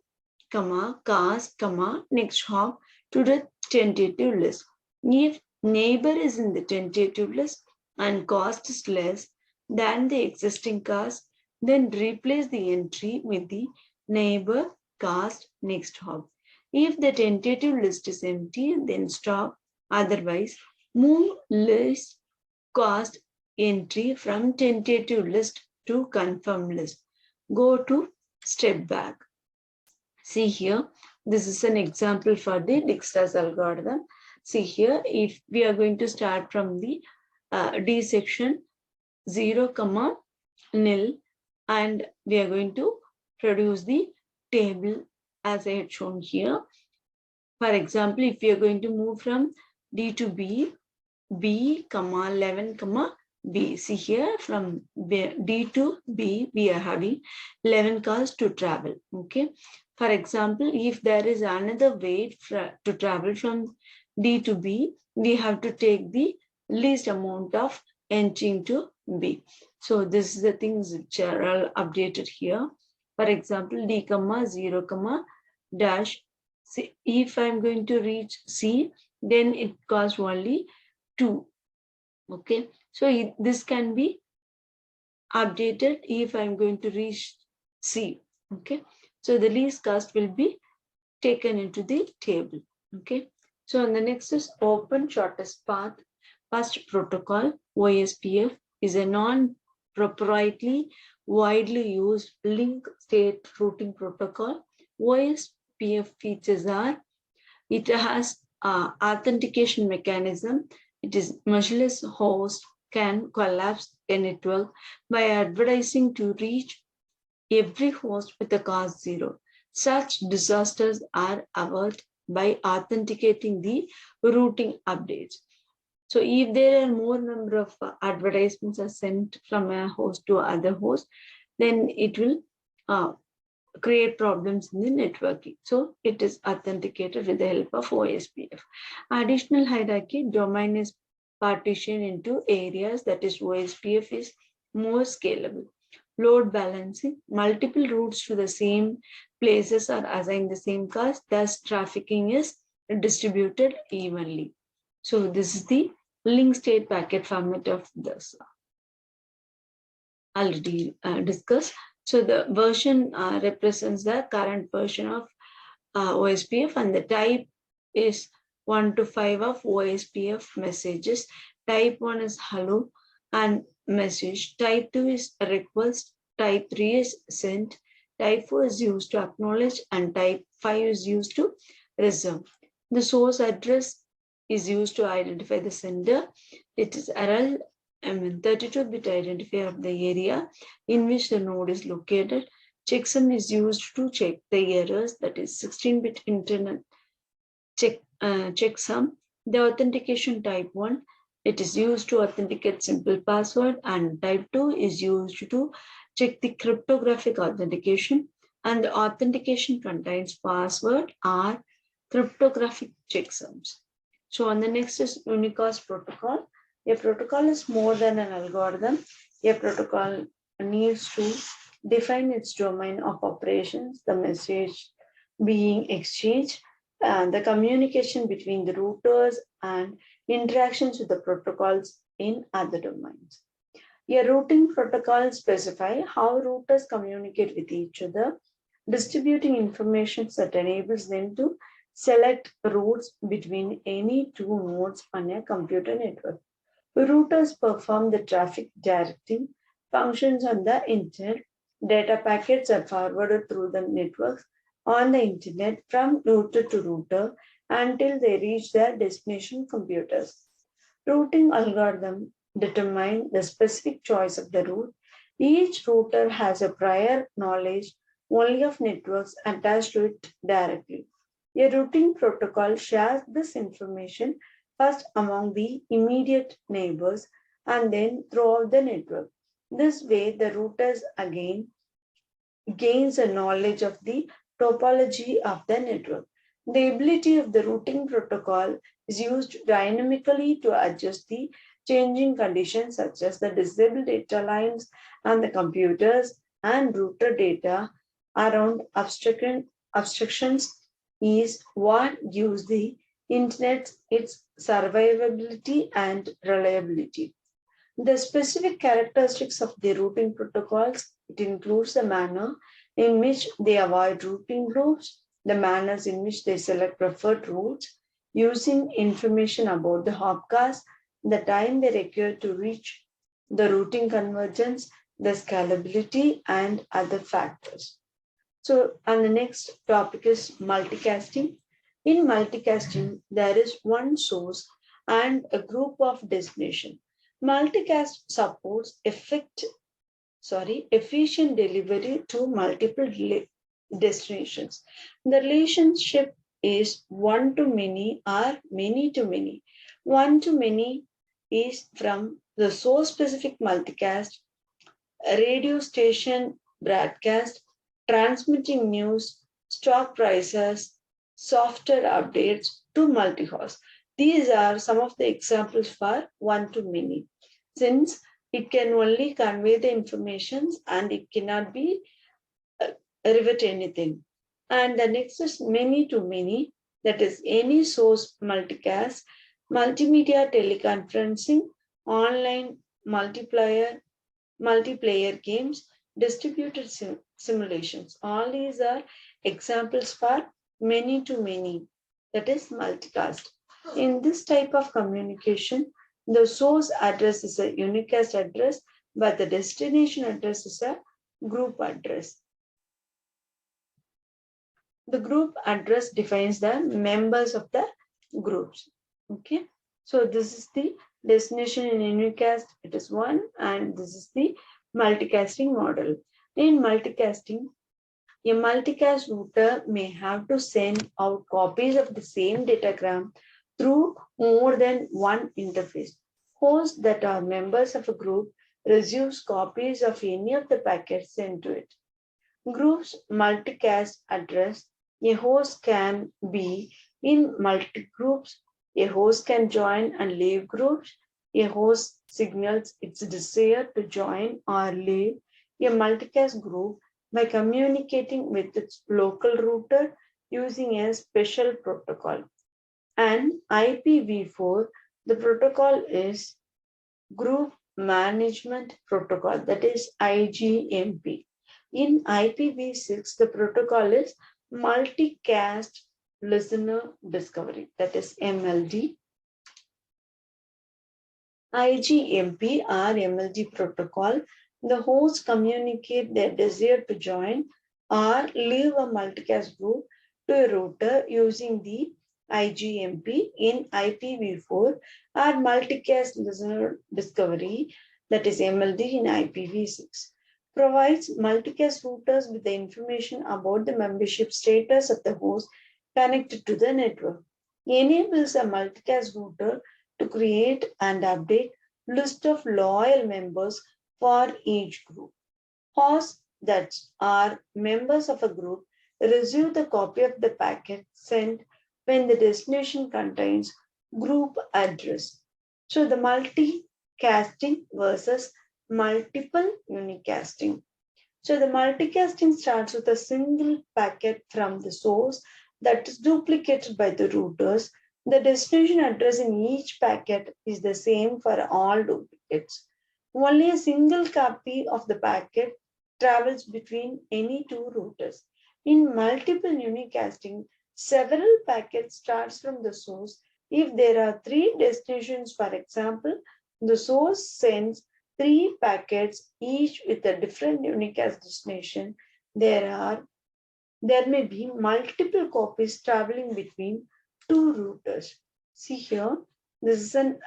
cost, next hop to the tentative list. If neighbor is in the tentative list and cost is less than the existing cost, then replace the entry with the neighbor, cost, next hop. If the tentative list is empty, then stop. Otherwise, move list cost entry from tentative list to confirm list. Go to step back. See here, this is an example for the Dijkstra's algorithm. See here, if we are going to start from the D section 0, nil, and we are going to produce the table as I had shown here. For example, if we are going to move from D to B, 11, B. See here, from D to B, we are having 11 cars to travel. Okay. For example, if there is another way to travel from D to B, we have to take the least amount of entering to B. So this is the things which are all updated here. For example, D, 0, dash. See, if I'm going to reach C, then it costs only 2. Okay, so this can be updated if I'm going to reach C. Okay, so the least cost will be taken into the table. Okay, so the next is open shortest path first protocol. OSPF is a non-proprietary, widely used link state routing protocol. OSPF features are, it has authentication mechanism. It is malicious host can collapse a network by advertising to reach every host with a cost 0. Such disasters are avoided by authenticating the routing updates. So if there are more number of advertisements are sent from a host to other host, then it will create problems in the networking. So it is authenticated with the help of OSPF. Additional hierarchy, domain is partitioned into areas, that is OSPF is more scalable. Load balancing, multiple routes to the same places are assigned the same cost, thus trafficking is distributed evenly. So this is the link state packet format of this already discussed. So the version represents the current version of OSPF, and the type is 1 to 5 of OSPF messages. Type 1 is hello, and message. Type 2 is a request. Type 3 is sent. Type 4 is used to acknowledge, and type 5 is used to reserve. The source address is used to identify the sender. It is RL, 32-bit identifier of the area in which the node is located. Checksum is used to check the errors, that is 16-bit internal checksum. The authentication type 1, it is used to authenticate simple password, and type 2 is used to check the cryptographic authentication, and the authentication contains password or cryptographic checksums. So on the next is Unicast protocol. A protocol is more than an algorithm. A protocol needs to define its domain of operations, the message being exchanged, and the communication between the routers and interactions with the protocols in other domains. A routing protocol specifies how routers communicate with each other, distributing information that enables them to select routes between any two nodes on a computer network. Routers perform the traffic directing functions on the internet. Data packets are forwarded through the networks on the internet from router to router until they reach their destination computers. Routing algorithm determine the specific choice of the route. Each router has a prior knowledge only of networks attached to it directly. A routing protocol shares this information first among the immediate neighbors and then throughout the network. This way, the routers again gains a knowledge of the topology of the network. The ability of the routing protocol is used dynamically to adjust the changing conditions such as the disabled data lines and the computers and router data around obstructions is what gives the internet its survivability and reliability. The specific characteristics of the routing protocols, it includes the manner in which they avoid routing groups, the manners in which they select preferred routes, using information about the hopcast, the time they require to reach the routing convergence, the scalability, and other factors. So, and the next topic is multicasting. In multicasting, there is one source and a group of destination. Multicast supports efficient delivery to multiple destinations. The relationship is one to many or many to many. One to many is from the source specific multicast, radio station broadcast, transmitting news, stock prices, software updates to multi-host. These are some of the examples for one to many. Since it can only convey the information and it cannot be revert anything. And the next is many to many, that is any source multicast, multimedia teleconferencing, online multiplayer games, distributed simulations. All these are examples for many to many, that is multicast. In this type of communication, the source address is a unicast address, but the destination address is a group address. The group address defines the members of the groups. Okay, so this is the destination in unicast, it is one, and this is the multicasting model. In multicasting, a multicast router may have to send out copies of the same datagram through more than one interface. Hosts that are members of a group receives copies of any of the packets sent to it. Groups multicast address. A host can be in multi-groups. A host can join and leave groups. A host signals its desire to join or leave a multicast group by communicating with its local router using a special protocol. And IPv4, the protocol is Group Management Protocol, that is IGMP. In IPv6, the protocol is Multicast Listener Discovery, that is MLD. IGMP or MLG protocol, the hosts communicate their desire to join or leave a multicast group to a router using the IGMP in IPv4 or multicast listener discovery, that is MLD in IPv6. Provides multicast routers with the information about the membership status of the host connected to the network. Enables a multicast router to create and update list of loyal members for each group. Hosts that are members of a group receive the copy of the packet sent when the destination contains group address. So the multicasting versus multiple unicasting. So the multicasting starts with a single packet from the source that is duplicated by the routers. The destination address in each packet is the same for all duplicates. Only a single copy of the packet travels between any two routers. In multiple unicasting, several packets starts from the source. If there are three destinations, for example, the source sends three packets, each with a different unicast destination. There may be multiple copies traveling between two routers. See here, this is an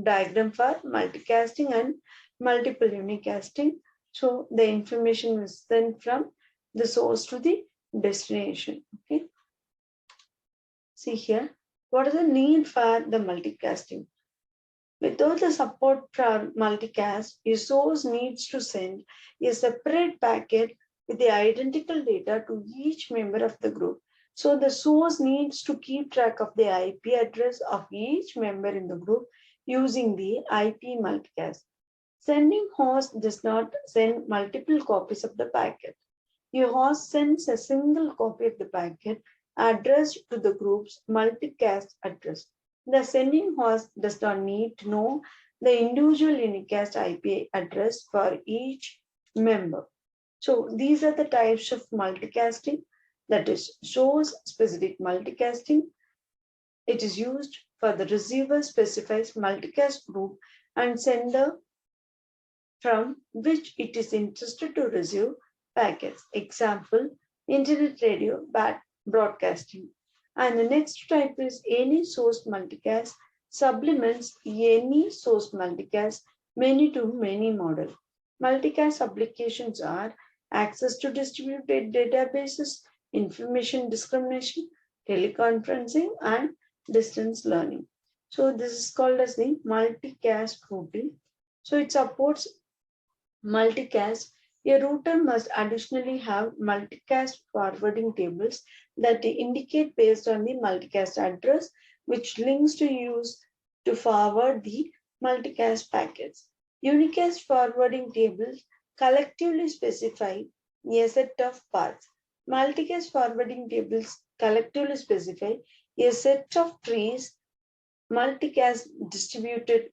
diagram for multicasting and multiple unicasting. So the information is sent from the source to the destination. Okay. See here, what is the need for the multicasting? Without the support for multicast, a source needs to send a separate packet with the identical data to each member of the group. So the source needs to keep track of the IP address of each member in the group using the IP multicast. Sending host does not send multiple copies of the packet. A host sends a single copy of the packet addressed to the group's multicast address. The sending host does not need to know the individual unicast IP address for each member. So these are the types of multicasting, that is source specific multicasting. It is used for the receiver specifies multicast group and sender from which it is interested to receive packets. Example, internet radio broadcasting. And the next type is any source multicast supplements any source multicast many to many model. Multicast applications are access to distributed databases, information discrimination, teleconferencing, and distance learning. So this is called as the multicast routing. So it supports multicast. A router must additionally have multicast forwarding tables that indicate based on the multicast address, which links to use to forward the multicast packets. Unicast forwarding tables collectively specify a set of paths. Multicast forwarding tables collectively specify a set of trees, multicast distribution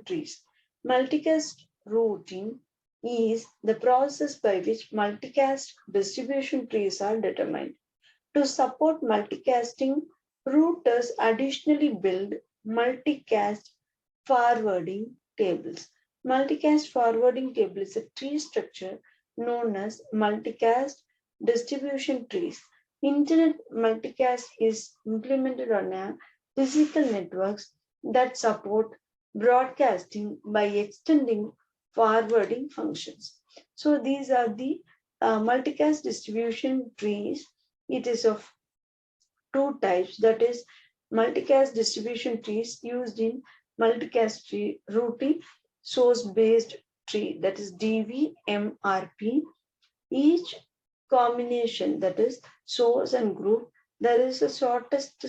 trees. Multicast routing is the process by which multicast distribution trees are determined. To support multicasting, routers additionally build multicast forwarding tables. Multicast forwarding table is a tree structure known as multicast distribution trees. Internet multicast is implemented on a physical networks that support broadcasting by extending forwarding functions. So these are the multicast distribution trees. It is of two types, that is multicast distribution trees used in multicast tree routing, source based tree, that is DVMRP. Each combination, that is source and group, there is a shortest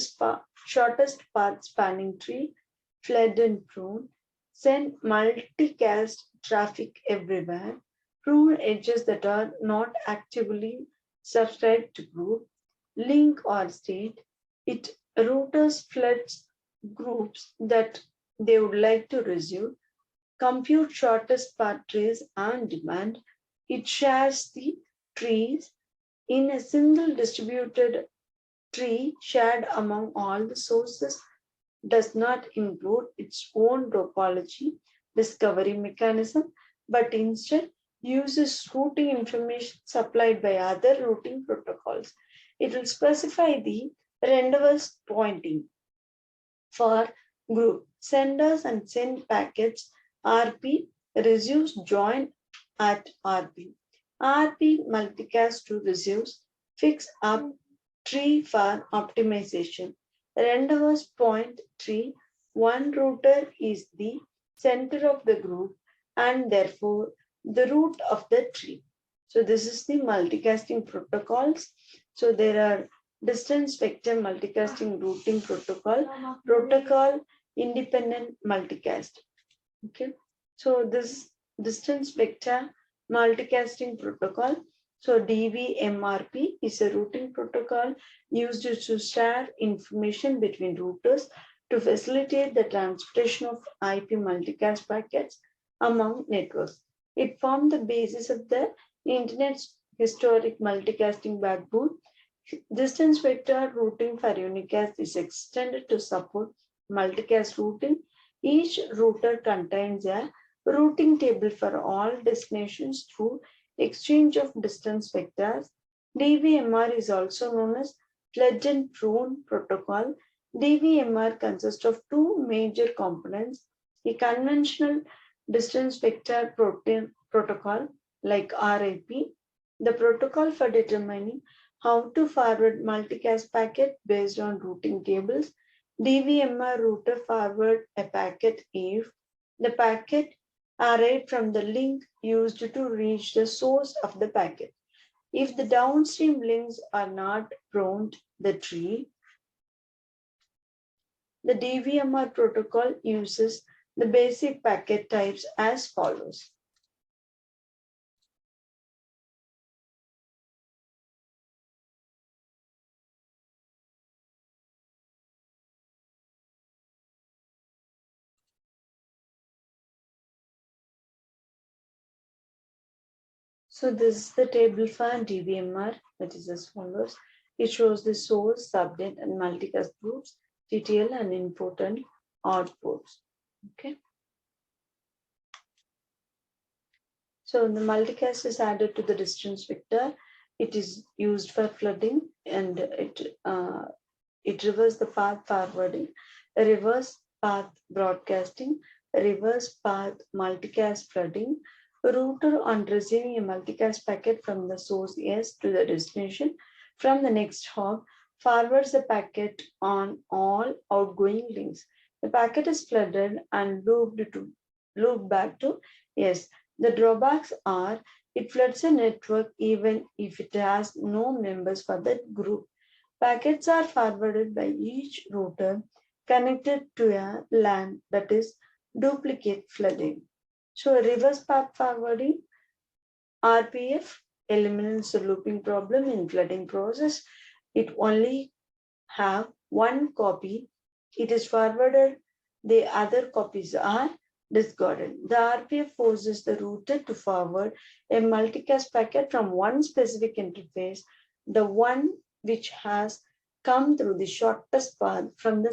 path spanning tree, flood and prune, send multicast traffic everywhere, prune edges that are not actively subscribed to group, link or state. It routers floods groups that they would like to receive, compute shortest path trees on demand. It shares the trees in a single distributed tree shared among all the sources. does not include its own topology discovery mechanism, but instead uses routing information supplied by other routing protocols. It will specify the rendezvous pointing for group senders and send packets RP receives join at RP. RP multicast to receives fix up tree for optimization. Rendezvous point tree, one router is the center of the group and therefore the root of the tree. So this is the multicasting protocols. So there are distance vector multicasting routing protocol independent multicast. Okay, so this distance vector multicasting protocol. So DVMRP is a routing protocol used to share information between routers to facilitate the transportation of IP multicast packets among networks. It formed the basis of the Internet's historic multicasting backbone. Distance vector routing for unicast is extended to support multicast routing. Each router contains a routing table for all destinations through exchange of distance vectors. DVMR is also known as Pledge and Prune protocol. DVMR consists of two major components: a conventional distance vector protocol like RIP, the protocol for determining how to forward multicast packet based on routing tables. DVMR router forward a packet if the packet arrived from the link used to reach the source of the packet. If the downstream links are not pruned the tree, the DVMR protocol uses the basic packet types as follows. So this is the table for DVMR, that is as follows. It shows the source, subnet, and multicast groups, TTL, and input and outputs. Okay. So the multicast is added to the distance vector. It is used for flooding and it reverses the path forwarding, reverse path broadcasting, reverse path multicast flooding. A router on receiving a multicast packet from the source S to the destination from the next hop forwards the packet on all outgoing links. The packet is flooded and looped back to S. The drawbacks are it floods a network even if it has no members for that group. Packets are forwarded by each router connected to a LAN, that is duplicate flooding. So reverse path forwarding, RPF, eliminates the looping problem in flooding process. It only have one copy. It is forwarded. The other copies are discarded. The RPF forces the router to forward a multicast packet from one specific interface, the one which has come through the shortest path from the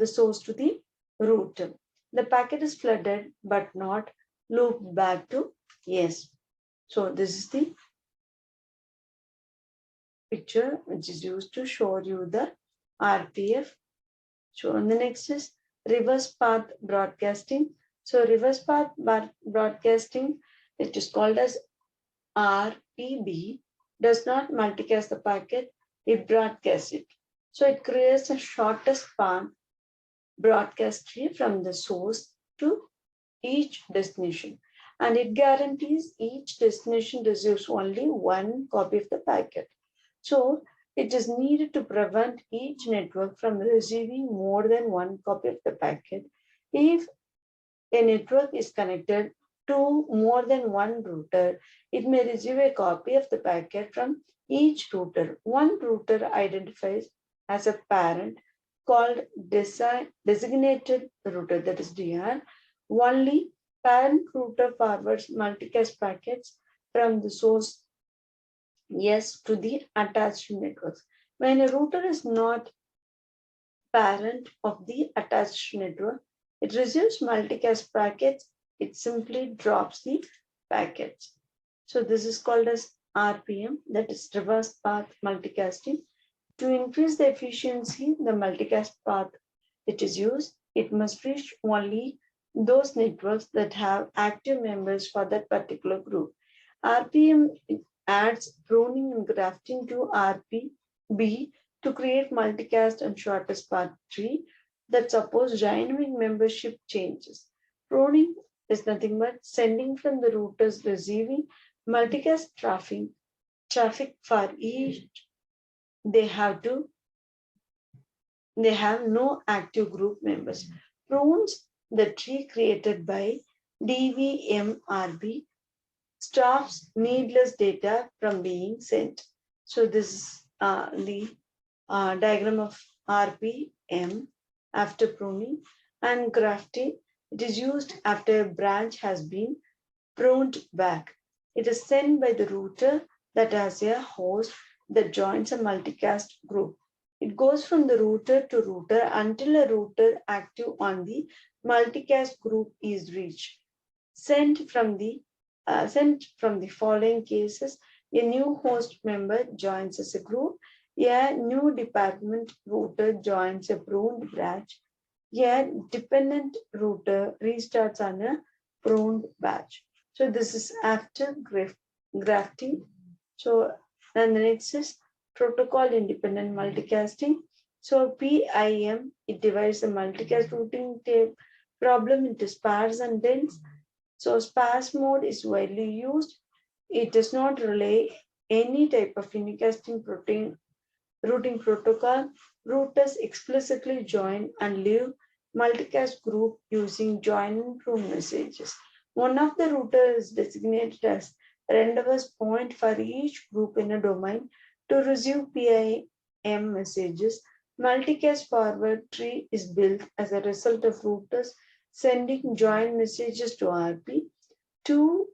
source to the router. The packet is flooded but not looped back to yes. So this is the picture which is used to show you the RPF. So the next is reverse path broadcasting. So reverse path broadcasting, it is called as RPB, does not multicast the packet, it broadcasts it. So it creates the shortest path broadcast tree from the source to each destination, and it guarantees each destination receives only one copy of the packet. So it is needed to prevent each network from receiving more than one copy of the packet. If a network is connected to more than one router, it may receive a copy of the packet from each router. One router identifies as a parent called designated router, that is DR. Only parent router forwards multicast packets from the source S to the attached networks. When a router is not parent of the attached network. It receives multicast packets. It simply drops the packets. So this is called as RPM, that is reverse path multicasting. To increase the efficiency, the multicast path it is used, it must reach only those networks that have active members for that particular group. RPM adds pruning and grafting to RPB to create multicast and shortest path tree that suppose dynamic membership changes. Pruning is nothing but sending from the routers receiving multicast traffic for each they have to they have no active group members. Prunes the tree created by DVMRB stops needless data from being sent. So this is the diagram of RPM after pruning and grafting. It is used after a branch has been pruned back. It is sent by the router that has a host that joins a multicast group. It goes from the router to router until a router active on the multicast group is reached. Sent from the following cases, a new host member joins as a group, a new department router joins a pruned branch, a dependent router restarts on a pruned batch. So this is after grafting. So then the next is protocol independent multicasting. So PIM, it divides the multicast routing problem into sparse and dense. So sparse mode is widely used. It does not relay any type of unicasting routing protocol. Routers explicitly join and leave multicast group using join and prune messages. One of the routers is designated as rendezvous point for each group in a domain to receive PIM messages. Multicast forward tree is built as a result of routers sending join messages to RP. Two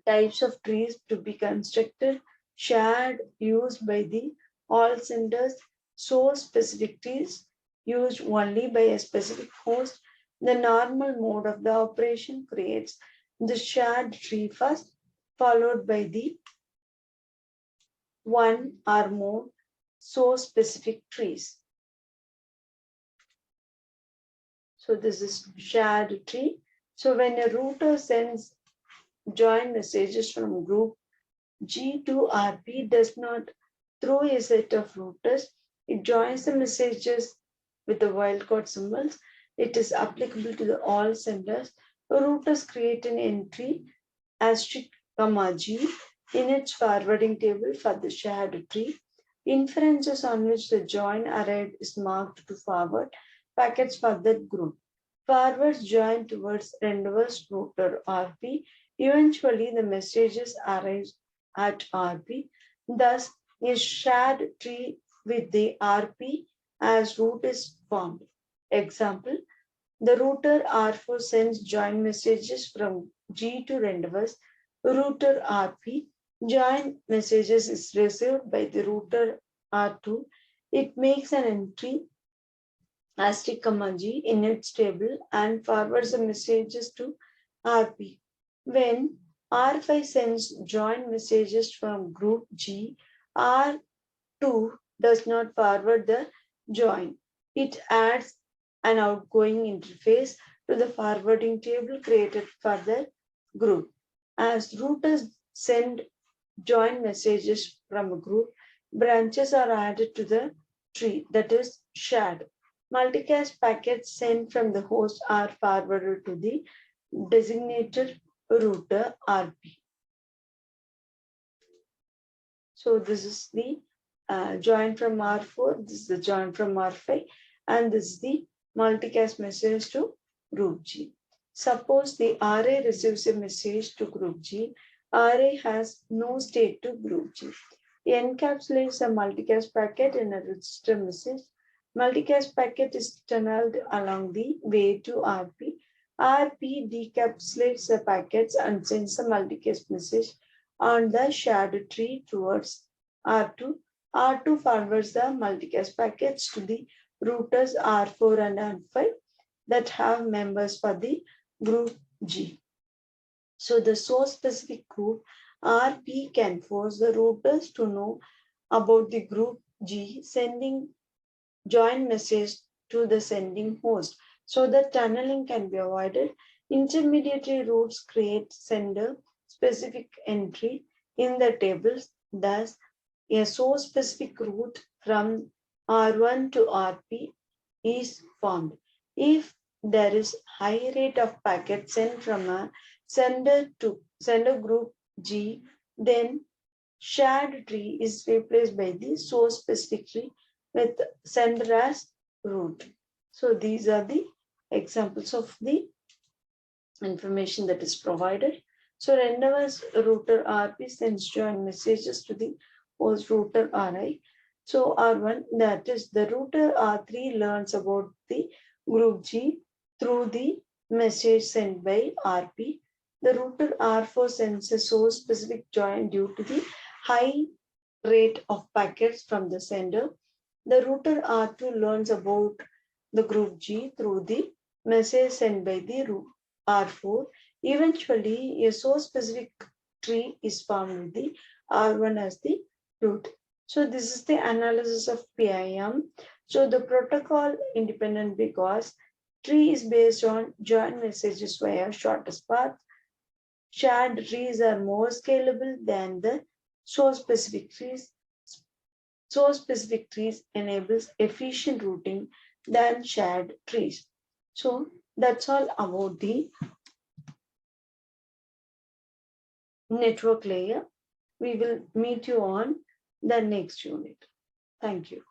types of trees to be constructed, shared used by the all senders, source specific trees used only by a specific host. The normal mode of the operation creates the shared tree first, followed by the one or more source specific trees. So this is shared tree. So when a router sends join messages from group G to RP does not throw a set of routers. It joins the messages with the wildcard symbols. It is applicable to the all senders. The routers create an entry asterisk G in its forwarding table for the shared tree. Inferences on which the join arrived is marked to forward packets for that group. Forwards join towards rendezvous router RP. Eventually, the messages arrive at RP. Thus, a shared tree with the RP as root is formed. Example, the router R4 sends join messages from G to rendezvous. Router RP join messages is received by the router R2. It makes an entry asterisk G in its table and forwards the messages to RP. When R5 sends join messages from group G, R2 does not forward the join. It adds an outgoing interface to the forwarding table created for the group. As routers send join messages from a group, branches are added to the tree that is shared. Multicast packets sent from the host are forwarded to the designated router RP. So this is the join from R4, this is the join from R5, and this is the multicast message to group G. Suppose the RA receives a message to group G. RA has no state to group G. It encapsulates a multicast packet in a register message. Multicast packet is tunneled along the way to RP. RP decapsulates the packets and sends a multicast message on the shared tree towards R2. R2 forwards the multicast packets to the routers R4 and R5 that have members for the group G. So the source specific group RP can force the routers to know about the group G, sending join message to the sending host so that tunneling can be avoided. Intermediary routes create sender specific entry in the tables. Thus, a source specific route from R1 to RP is formed. If there is high rate of packet sent from a sender to sender group G, then shared tree is replaced by the source specific tree with sender as root. So these are the examples of the information that is provided. So whenever router RP sends join messages to the host router RI. So R1, that is the router R3 learns about the group G through the message sent by RP. The router R4 sends a source specific join due to the high rate of packets from the sender. The router R2 learns about the group G through the message sent by the R4. Eventually, a source specific tree is formed with the R1 as the root. So this is the analysis of PIM. So the protocol independent because tree is based on join messages via shortest path. Shared trees are more scalable than the source specific trees. Source specific trees enables efficient routing than shared trees. So that's all about the network layer. We will meet you on the next unit. Thank you.